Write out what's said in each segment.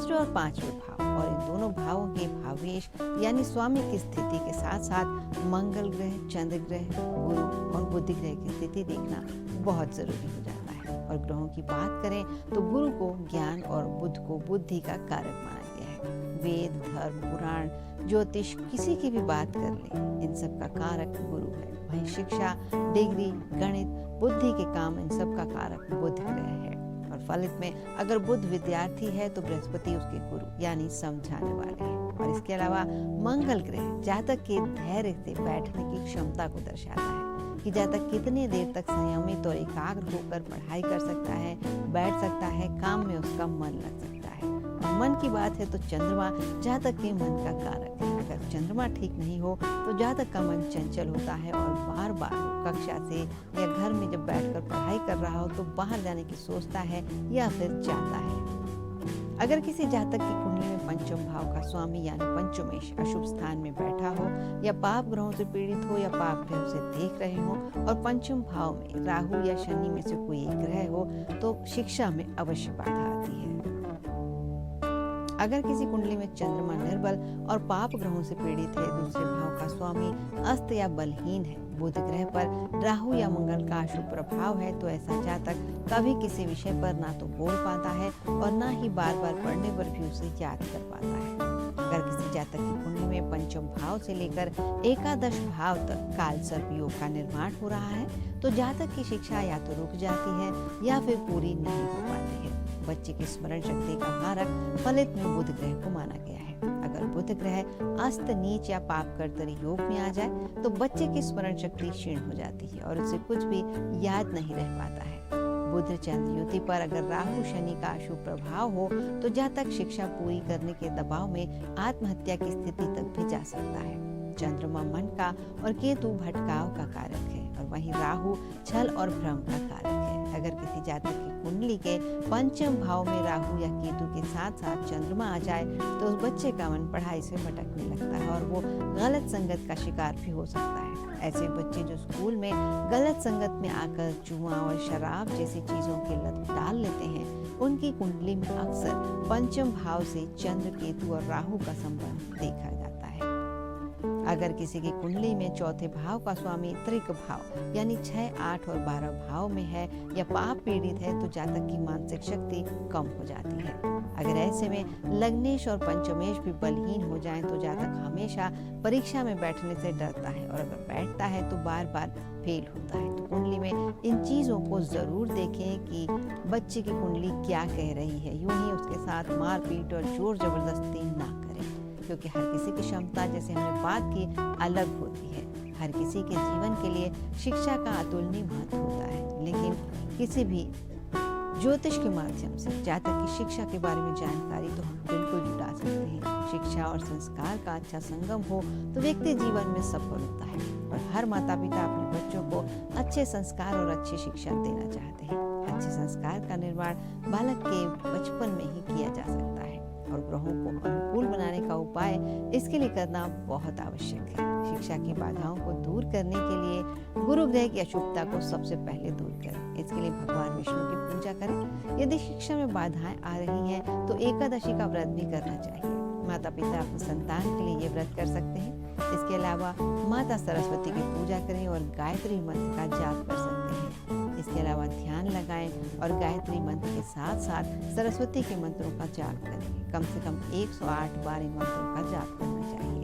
दूसरे और पांचवें भाव, और इन दोनों भावों के भावेश यानी स्वामी की स्थिति के साथ साथ मंगल ग्रह, चंद्र ग्रह, गुरु और बुध ग्रह की स्थिति देखना बहुत जरूरी हो जाता है। और ग्रहों की बात करें तो गुरु को ज्ञान और बुध को बुद्धि का कारक माना गया है। वेद, धर्म, पुराण, ज्योतिष, किसी की भी बात कर लें, इन सब का कारक गुरु है। वहीं शिक्षा, डिग्री, गणित, बुद्धि के काम, इन सब का कारक बुध ग्रह है। और फलित में अगर बुध विद्यार्थी है तो बृहस्पति उसके गुरु यानी समझाने वाले हैं। और इसके अलावा मंगल ग्रह जातक के धैर्य से बैठने की क्षमता को दर्शाता है कि जातक कितनी देर तक संयमित और एकाग्र होकर पढ़ाई कर सकता है, बैठ सकता है, काम में उसका मन लग सकता है। और मन की बात है तो चंद्रमा जातक के मन का कारक है। अगर चंद्रमा ठीक नहीं हो तो जातक का मन चंचल होता है और बार बार कक्षा से या घर में जब बैठकर पढ़ाई कर रहा हो तो बाहर जाने की सोचता है या फिर जाता है। अगर किसी जातक की कुंडली में पंचम भाव का स्वामी यानी पंचमेश अशुभ स्थान में बैठा हो या पाप ग्रहों से पीड़ित हो या पाप ग्रहों से देख रहे हो और पंचम भाव में राहु या शनि में से कोई एक ग्रह हो तो शिक्षा में अवश्य बाधा आती है। अगर किसी कुंडली में चंद्रमा निर्बल और पाप ग्रहों से पीड़ित है, दूसरे भाव का स्वामी अस्त या बलहीन है, बुध ग्रह पर राहु या मंगल का अशुभ प्रभाव है, तो ऐसा जातक कभी किसी विषय पर ना तो बोल पाता है और ना ही बार बार पढ़ने पर भी उसे याद कर पाता है। अगर किसी जातक की कुंडली में पंचम भाव से लेकर एकादश भाव तक काल सर्प योग का निर्माण हो रहा है तो जातक की शिक्षा या तो रुक जाती है या फिर पूरी नहीं हो पाती है। बच्चे की स्मरण शक्ति का कारक फलित में बुध ग्रह को माना गया है। अगर बुध ग्रह अस्त, नीच या पाप कर्तरी योग में आ जाए तो बच्चे की स्मरण शक्ति क्षीण हो जाती है और उसे कुछ भी याद नहीं रह पाता है। बुध चंद्र युति पर अगर राहु शनि का अशुभ प्रभाव हो तो जातक शिक्षा पूरी करने के दबाव में आत्महत्या की स्थिति तक भी जा सकता है। चंद्रमा मन का और केतु भटकाव का कारक है और वहीं राहु छल और भ्रम का कारक है। अगर किसी जातक की कुंडली के पंचम भाव में राहु या केतु के साथ साथ चंद्रमा आ जाए तो उस बच्चे का मन पढ़ाई से भटकने लगता है और वो गलत संगत का शिकार भी हो सकता है। ऐसे बच्चे जो स्कूल में गलत संगत में आकर जुआ और शराब जैसी चीजों की लत डाल लेते हैं, उनकी कुंडली में अक्सर पंचम भाव से चंद्र, केतु और राहु का संबंध देखा जाता है। अगर किसी की कुंडली में चौथे भाव का स्वामी त्रिक भाव यानी 6, 8 और 12 भाव में है या पाप पीड़ित है तो जातक की मानसिक शक्ति कम हो जाती है। अगर ऐसे में लग्नेश और पंचमेश भी बलहीन हो जाएं तो जातक हमेशा परीक्षा में बैठने से डरता है और अगर बैठता है तो बार बार फेल होता है। तो कुंडली में इन चीजों को जरूर देखें कि बच्चे की कुंडली क्या कह रही है। यूं ही उसके साथ मारपीट और जोर जबरदस्ती ना करें क्योंकि हर किसी की क्षमता, जैसे हमने बात की, अलग होती है। हर किसी के जीवन के लिए शिक्षा का अतुलनीय महत्व होता है, लेकिन किसी भी ज्योतिष के माध्यम से जातक की शिक्षा के बारे में जानकारी तो हम बिल्कुल जुटा सकते हैं। शिक्षा और संस्कार का अच्छा संगम हो तो व्यक्ति जीवन में सफल होता है और हर माता पिता अपने बच्चों को अच्छे संस्कार और अच्छी शिक्षा देना चाहते हैं। अच्छे संस्कार का निर्माण बालक के बचपन में ही किया जा सकता है और ग्रहों को अनुकूल बनाने का उपाय इसके लिए करना बहुत आवश्यक है। शिक्षा की बाधाओं को दूर करने के लिए गुरु ग्रह की अशुभता को सबसे पहले दूर करें। इसके लिए भगवान विष्णु की पूजा करें। यदि शिक्षा में बाधाएं आ रही हैं तो एकादशी का व्रत भी करना चाहिए। माता पिता अपनी संतान के लिए ये व्रत कर सकते हैं। इसके अलावा माता सरस्वती की पूजा करें और गायत्री मंत्र का जाप कर सकते हैं। इसके अलावा ध्यान लगाएं और गायत्री मंत्र के साथ साथ सरस्वती के मंत्रों का जाप करें। कम से कम 108 बार इन मंत्रों का जाप करना चाहिए।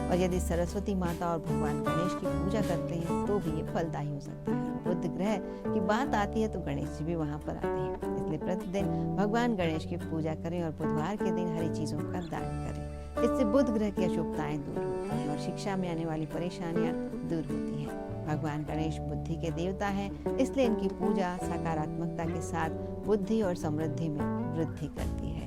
और यदि सरस्वती माता और भगवान गणेश की पूजा करते हैं तो भी ये फलदायी हो सकता है। बुध ग्रह की बात आती है तो गणेश जी भी वहाँ पर आते हैं, इसलिए प्रतिदिन भगवान गणेश की पूजा करें और बुधवार के दिन हरी चीजों का दान करें। इससे बुध ग्रह की अशुभताएं दूर होती हैं और शिक्षा में आने वाली परेशानियां दूर होती हैं। भगवान गणेश बुद्धि के देवता हैं, इसलिए इनकी पूजा सकारात्मकता के साथ बुद्धि और समृद्धि में वृद्धि करती है।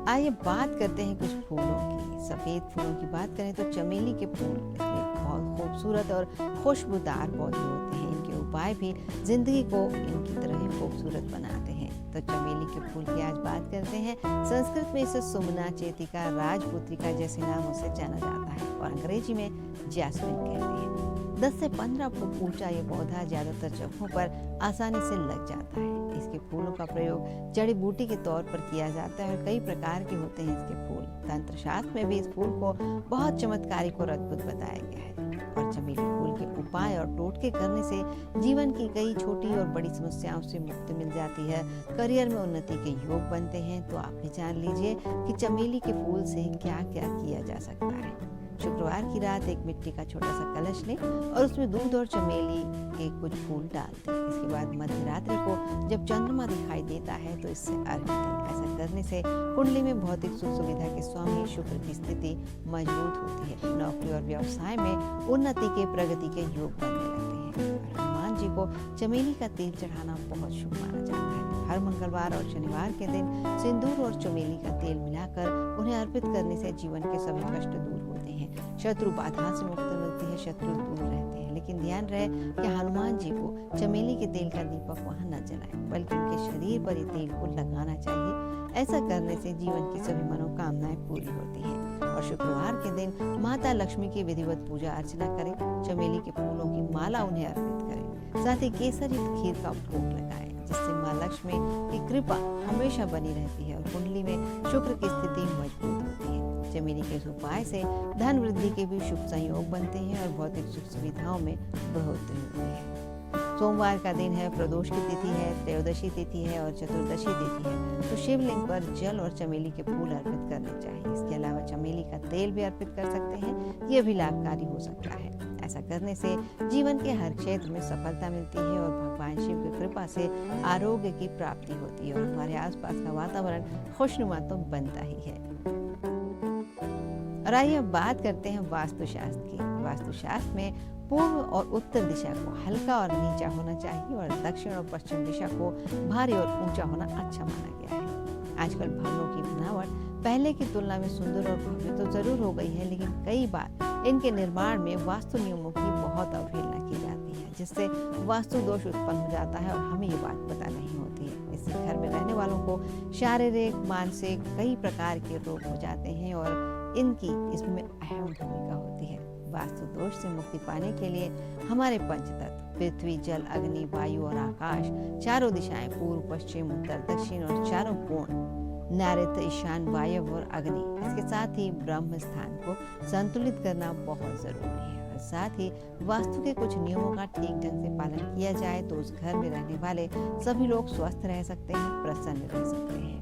आइए बात करते हैं कुछ फूलों की। सफेद फूलों की बात करें तो चमेली के फूल बहुत खूबसूरत और खुशबूदार पौधे होते हैं। इनके उपाय भी जिंदगी को इनकी तरह ही खूबसूरत बनाते हैं। तो चमेली के फूल की आज बात करते हैं। संस्कृत में इसे सुमना, चेतिका, राजपुत्रिका जैसे नामों से जाना जाता है और अंग्रेजी में जैस्मिन कहते हैं। 10 से 15 फुट ऊंचा ये पौधा ज्यादातर जगहों पर आसानी से लग जाता है। इसके फूलों का प्रयोग जड़ी बूटी के तौर पर किया जाता है और कई प्रकार के होते हैं इसके फूल। तंत्र शास्त्र में भी इस फूल को बहुत चमत्कारिक और अद्भुत बताया गया है। और चमेली फूल के उपाय और टोटके करने से जीवन की कई छोटी और बड़ी समस्याओं से मुक्ति मिल जाती है, करियर में उन्नति के योग बनते हैं। तो आप भी जान लीजिए कि चमेली के फूल से क्या क्या किया जा सकता है। शुक्रवार की रात एक मिट्टी का छोटा सा कलश लें और उसमें दूध और चमेली के कुछ फूल डाल दें। इसके बाद मध्य रात्रि को जब चंद्रमा दिखाई देता है तो इससे अर्घ्य दें। ऐसा करने से कुंडली में भौतिक सुख सुविधा के स्वामी शुक्र की स्थिति मजबूत होती है। नौकरी और व्यवसाय में उन्नति के प्रगति के योग बनने लगते हैं। हनुमान जी को चमेली का तेल चढ़ाना बहुत शुभ माना जाता है। हर मंगलवार और शनिवार के दिन सिंदूर और चमेली का तेल मिलाकर उन्हें अर्पित करने से जीवन के सभी कष्ट दूर होते हैं, शत्रु बाधा से मुक्ति मिलती है, शत्रु दूर रहते हैं। लेकिन ध्यान रहे कि हनुमान जी को चमेली के तेल का दीपक वहां न जलाएं, बल्कि उनके शरीर पर ये तेल को लगाना चाहिए। ऐसा करने से जीवन की सभी मनोकामनाएं पूरी होती हैं। और शुक्रवार के दिन माता लक्ष्मी की विधिवत पूजा अर्चना करें, चमेली के फूलों की माला उन्हें अर्पित करें, साथ ही केसर युक्त खीर का भोग लगाएं, जिससे माँ लक्ष्मी की कृपा हमेशा बनी रहती है और कुंडली में शुक्र की स्थिति मजबूत होती है। चमेली के इस उपाय से धन वृद्धि के भी शुभ संयोग बनते हैं और भौतिक सुख सुविधाओं में बढ़ोतरी होती है। सोमवार का दिन है, प्रदोष की तिथि है, त्रयोदशी तिथि है और चतुर्दशी तिथि है। तो शिवलिंग पर जल और चमेली के फूल अर्पित करने चाहिए। इसके अलावा चमेली का तेल भी अर्पित कर सकते हैं, ये भी लाभकारी हो सकता है। ऐसा करने से जीवन के हर क्षेत्र में सफलता मिलती है और भगवान शिव की कृपा से आरोग्य की प्राप्ति होती है और हमारे आसपास का वातावरण खुशनुमा तो बनता ही है। और आइए अब बात करते हैं वास्तुशास्त्र की। वास्तुशास्त्र में पूर्व और उत्तर दिशा को हल्का और नीचा होना चाहिए और दक्षिण और पश्चिम दिशा को भारी और ऊंचा होना अच्छा माना गया है। आजकल भवनों की बनावट पहले की तुलना में सुंदर और भव्य तो जरूर हो गई है, लेकिन कई बार इनके निर्माण में वास्तु नियमों की बहुत अवहेलना की जाती है, जिससे वास्तु दोष उत्पन्न हो जाता है और हमें ये बात पता नहीं होती है। इससे घर में रहने वालों को शारीरिक, मानसिक कई प्रकार के रोग हो जाते हैं और इनकी इसमें अहम भूमिका होती है। वास्तु दोष से मुक्ति पाने के लिए हमारे पंचतत्व पृथ्वी, जल, अग्नि, वायु और आकाश, चारों दिशाएं पूर्व, पश्चिम, उत्तर, दक्षिण और चारों कोण, नैऋत्य, ईशान, वायव्य और अग्नि, इसके साथ ही ब्रह्म स्थान को संतुलित करना बहुत जरूरी है। और साथ ही वास्तु के कुछ नियमों का ठीक ढंग से पालन किया जाए तो उस घर में रहने वाले सभी लोग स्वस्थ रह सकते हैं, प्रसन्न रह सकते हैं।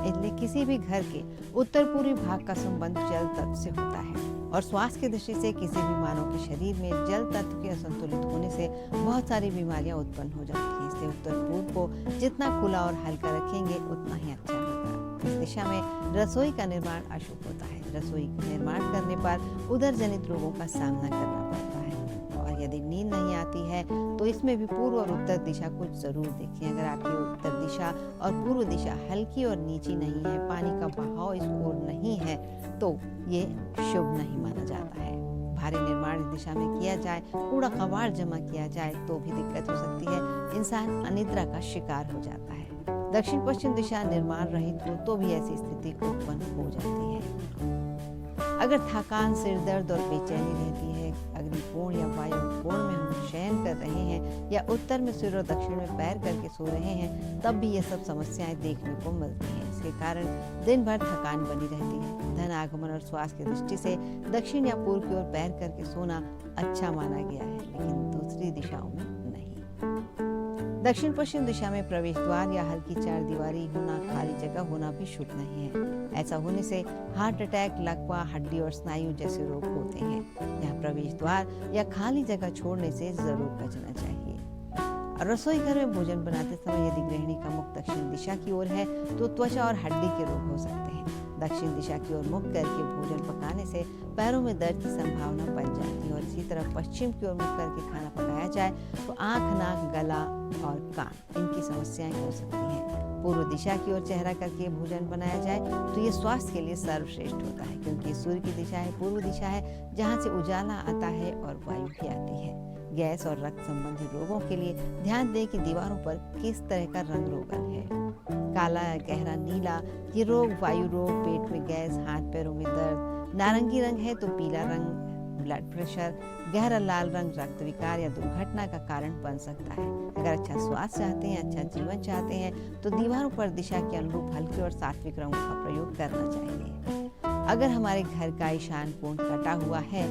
इसलिए किसी भी घर के उत्तर पूर्वी भाग का संबंध जल तत्व से होता है और स्वास्थ्य की दृष्टि से किसी भी मानव के शरीर में जल तत्व के असंतुलित होने से बहुत सारी बीमारियां उत्पन्न हो जाती हैं। इसलिए उत्तर पूर्व को जितना खुला और हल्का रखेंगे उतना ही अच्छा होगा। इस दिशा में रसोई का निर्माण अशुभ होता है। रसोई का निर्माण करने पर उदर जनित रोगों का सामना करना पड़ता है। और यदि नींद नहीं आती है तो इसमें भी पूर्व और उत्तर दिशा को जरूर देखें। अगर आपकी उत्तर दिशा और पूर्व दिशा हल्की और नीची नहीं है, पानी का बहाव इस ओर नहीं है, तो ये शुभ नहीं माना जाता है। भारी निर्माण इस दिशा में किया जाए, कूड़ा कबाड़ जमा किया जाए तो भी दिक्कत हो सकती है, इंसान अनिद्रा का शिकार हो जाता है। दक्षिण पश्चिम दिशा निर्माण रहित हो तो भी ऐसी स्थिति उत्पन्न हो जाती है। अगर थकान, सिर दर्द और बेचैनी रहती है, अग्निकोण या वायु कोण में हम शयन कर रहे हैं या उत्तर में सिर और दक्षिण में पैर करके सो रहे हैं, तब भी ये सब समस्याएं देखने को मिलती हैं। इसके कारण दिन भर थकान बनी रहती है। धन आगमन और स्वास्थ्य की दृष्टि से दक्षिण या पूर्व की ओर पैर करके सोना अच्छा माना गया है, लेकिन दूसरी दिशाओं में नहीं। दक्षिण पश्चिम दिशा में प्रवेश द्वार या हल्की चार दीवारी होना, खाली जगह होना भी शुभ नहीं है। ऐसा होने से हार्ट अटैक, लकवा, हड्डी और स्नायु जैसे रोग होते हैं। यहाँ प्रवेश द्वार या खाली जगह छोड़ने से जरूर बचना चाहिए। और रसोई घर में भोजन बनाते समय यदि गृहिणी का मुख दक्षिण दिशा की ओर है तो त्वचा और हड्डी के रोग हो सकते हैं। दक्षिण दिशा की ओर मुख करके भोजन पकाने से पैरों में दर्द की संभावना बन जाती है। और इसी तरह पश्चिम की ओर मुख करके खाना पकाया जाए तो आंख, नाक, गला और कान इनकी समस्याएं हो सकती हैं। पूर्व दिशा की ओर चेहरा करके भोजन बनाया जाए तो ये स्वास्थ्य के लिए सर्वश्रेष्ठ होता है, क्योंकि सूर्य की दिशा है, पूर्व दिशा है, जहाँ से उजाला आता है और वायु भी आती है। गैस और रक्त संबंधी रोगों के लिए ध्यान दें कि दीवारों पर किस तरह का रंग रोगन है। काला, गहरा नीला ये रोग, वायु रोग, पेट में गैस, हाथ पैरों में दर्द, नारंगी रंग है तो पीला रंग, ब्लड प्रेशर, गहरा लाल रंग रक्त विकार या दुर्घटना का कारण बन सकता है। अगर अच्छा स्वास्थ्य चाहते हैं, अच्छा जीवन चाहते हैं तो दीवारों पर दिशा के अनुरूप हल्के और सात्विक रंगों का प्रयोग करना चाहिए। अगर हमारे घर का ईशान कोण कटा हुआ है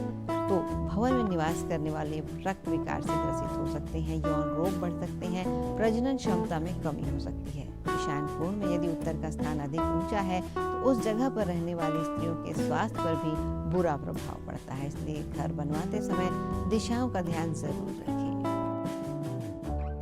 तो भवन में निवास करने वाले रक्त विकार से ग्रसित हो सकते हैं, यौन रोग बढ़ सकते हैं, प्रजनन क्षमता में कमी हो सकती है। ईशान कोण में यदि उत्तर का स्थान अधिक ऊंचा है तो उस जगह पर रहने वाली स्त्रियों के स्वास्थ्य पर भी बुरा प्रभाव पड़ता है। इसलिए घर बनवाते समय दिशाओं का ध्यान जरूर रखें।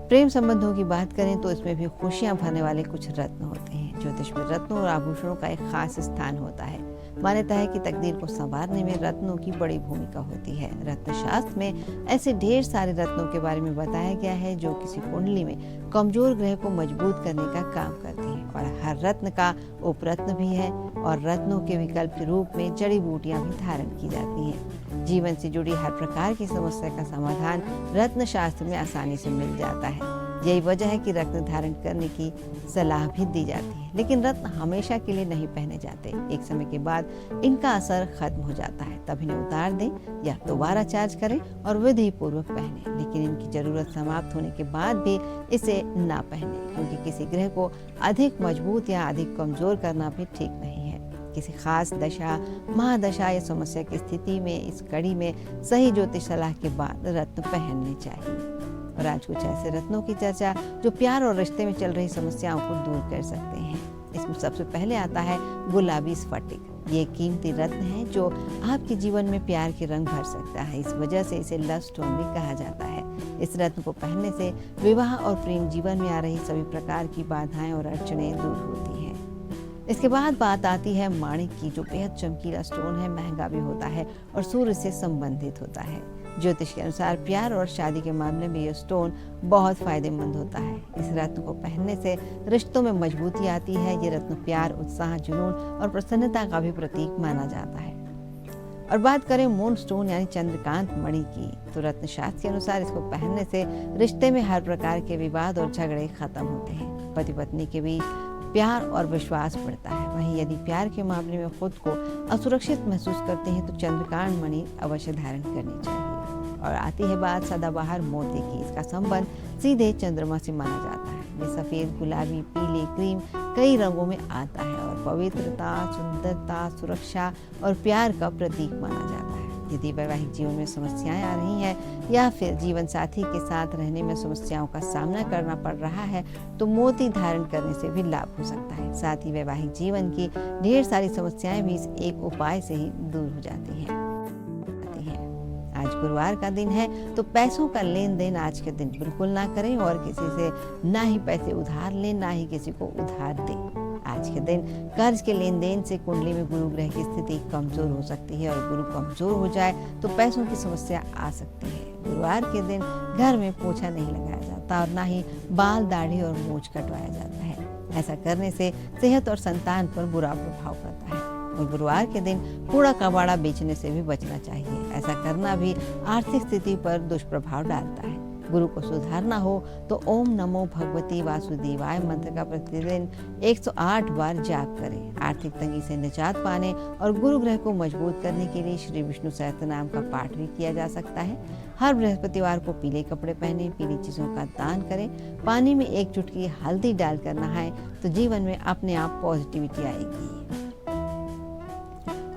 प्रेम संबंधों की बात करें तो इसमें भी खुशियां भरने वाले कुछ रत्न होते हैं। ज्योतिष में रत्नों और आभूषणों का एक खास स्थान होता है। मान्यता है कि तकदीर को संवारने में रत्नों की बड़ी भूमिका होती है। रत्न शास्त्र में ऐसे ढेर सारे रत्नों के बारे में बताया गया है जो किसी कुंडली में कमजोर ग्रह को मजबूत करने का काम करते हैं, और हर रत्न का उपरत्न भी है और रत्नों के विकल्प के रूप में जड़ी बूटियां भी धारण की जाती हैं। जीवन से जुड़ी हर प्रकार की समस्या का समाधान रत्न शास्त्र में आसानी से मिल जाता है। यही वजह है कि रत्न धारण करने की सलाह भी दी जाती है, लेकिन रत्न हमेशा के लिए नहीं पहने जाते। एक समय के बाद इनका असर खत्म हो जाता है, तब इन्हें उतार दें या दोबारा चार्ज करें और विधि पूर्वक पहने। लेकिन इनकी जरूरत समाप्त होने के बाद भी इसे ना पहने, क्योंकि किसी ग्रह को अधिक मजबूत या अधिक कमजोर करना भी ठीक नहीं है। किसी खास दशा, महादशा या समस्या की स्थिति में इस कड़ी में सही ज्योतिष सलाह के बाद रत्न पहनने चाहिए। और आज कुछ ऐसे रत्नों की चर्चा जो प्यार और रिश्ते में चल रही समस्याओं को दूर कर सकते हैं। इसमें सबसे पहले आता है गुलाबी स्फटिक। ये कीमती रत्न है जो आपके जीवन में प्यार के रंग भर सकता है। इस वजह से इसे लव स्टोन भी कहा जाता है। इस रत्न को पहनने से विवाह और प्रेम जीवन में आ रही सभी प्रकार की बाधाएं और अड़चनें दूर होती हैं। इसके बाद बात आती है माणिक की, जो बेहद चमकीला स्टोन है, महंगा भी होता है और सूर्य से संबंधित होता है। ज्योतिष के अनुसार प्यार और शादी के मामले में यह स्टोन बहुत फायदेमंद होता है। इस रत्न को पहनने से रिश्तों में मजबूती आती है। ये रत्न प्यार, उत्साह, जुनून और प्रसन्नता का भी प्रतीक माना जाता है। और बात करें मून स्टोन यानी चंद्रकांत मणि की, तो रत्न शास्त्र के अनुसार इसको पहनने से रिश्ते में हर प्रकार के विवाद और झगड़े खत्म होते हैं। पति पत्नी के बीच प्यार और विश्वास बढ़ता है। वहीं यदि प्यार के मामले में खुद को असुरक्षित महसूस करते हैं तो चंद्रकांत मणि अवश्य धारण करनी चाहिए। और आती है बात सदाबहार मोती की। इसका संबंध सीधे चंद्रमा से माना जाता है। ये सफेद, गुलाबी, पीले, क्रीम कई रंगों में आता है और पवित्रता, सुंदरता, सुरक्षा और प्यार का प्रतीक माना जाता है। यदि वैवाहिक जीवन में समस्याएं आ रही हैं या फिर जीवन साथी के साथ रहने में समस्याओं का सामना करना पड़ रहा है तो मोती धारण करने से भी लाभ हो सकता है। साथ ही वैवाहिक जीवन की ढेर सारी समस्याएं भी इस एक उपाय से ही दूर हो जाती हैं। आज गुरुवार का दिन है तो पैसों का लेन देन आज के दिन बिल्कुल ना करें और किसी से ना ही पैसे उधार लें, ना ही किसी को उधार दें। आज के दिन कर्ज के लेन देन से कुंडली में गुरु ग्रह की स्थिति कमजोर हो सकती है और गुरु कमजोर हो जाए तो पैसों की समस्या आ सकती है। गुरुवार के दिन घर में पोछा नहीं लगाया जाता और ना ही बाल, दाढ़ी और मूंछ कटवाया जाता है। ऐसा करने से सेहत और संतान पर बुरा प्रभाव पड़ता है। और गुरुवार के दिन कूड़ा कबाड़ा बेचने से भी बचना चाहिए। ऐसा करना भी आर्थिक स्थिति पर दुष्प्रभाव डालता है। गुरु को सुधारना हो तो ओम नमो भगवती वासुदेवाय मंत्र का प्रतिदिन 108 बार जाप करें। आर्थिक तंगी से निजात पाने और गुरु ग्रह को मजबूत करने के लिए श्री विष्णु सहस्त्रनाम का पाठ भी किया जा सकता है। हर बृहस्पतिवार को पीले कपड़े पहने, पीली चीजों का दान करें, पानी में 1 चुटकी हल्दी डालकर नहाएं तो जीवन में अपने आप पॉजिटिविटी आएगी।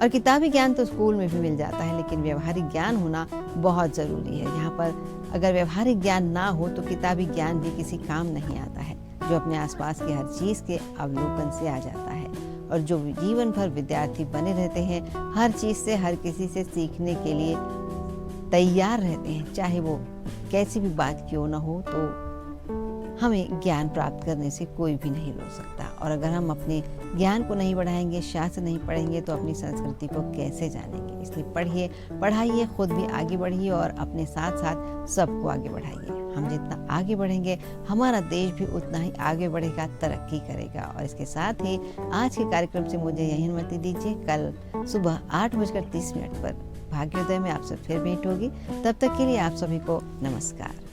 और किताबी ज्ञान तो स्कूल में भी मिल जाता है, लेकिन व्यवहारिक ज्ञान होना बहुत ज़रूरी है। यहाँ पर अगर व्यवहारिक ज्ञान ना हो तो किताबी ज्ञान भी किसी काम नहीं आता है, जो अपने आसपास की हर चीज़ के अवलोकन से आ जाता है। और जो जीवन भर विद्यार्थी बने रहते हैं, हर चीज़ से, हर किसी से सीखने के लिए तैयार रहते हैं, चाहे वो कैसी भी बात क्यों ना हो, तो हमें ज्ञान प्राप्त करने से कोई भी नहीं रोक सकता। और अगर हम अपने ज्ञान को नहीं बढ़ाएंगे, शास्त्र नहीं पढ़ेंगे तो अपनी संस्कृति को कैसे जानेंगे। इसलिए पढ़िए, पढ़ाइए, खुद भी आगे बढ़िए और अपने साथ साथ सबको आगे बढ़ाइए। हम जितना आगे बढ़ेंगे हमारा देश भी उतना ही आगे बढ़ेगा, तरक्की करेगा। और इसके साथ ही आज के कार्यक्रम से मुझे यही अनुमति दीजिए। कल सुबह 8:30 पर भाग्योदय में आपसे फिर भेंट होगी। तब तक के लिए आप सभी को नमस्कार।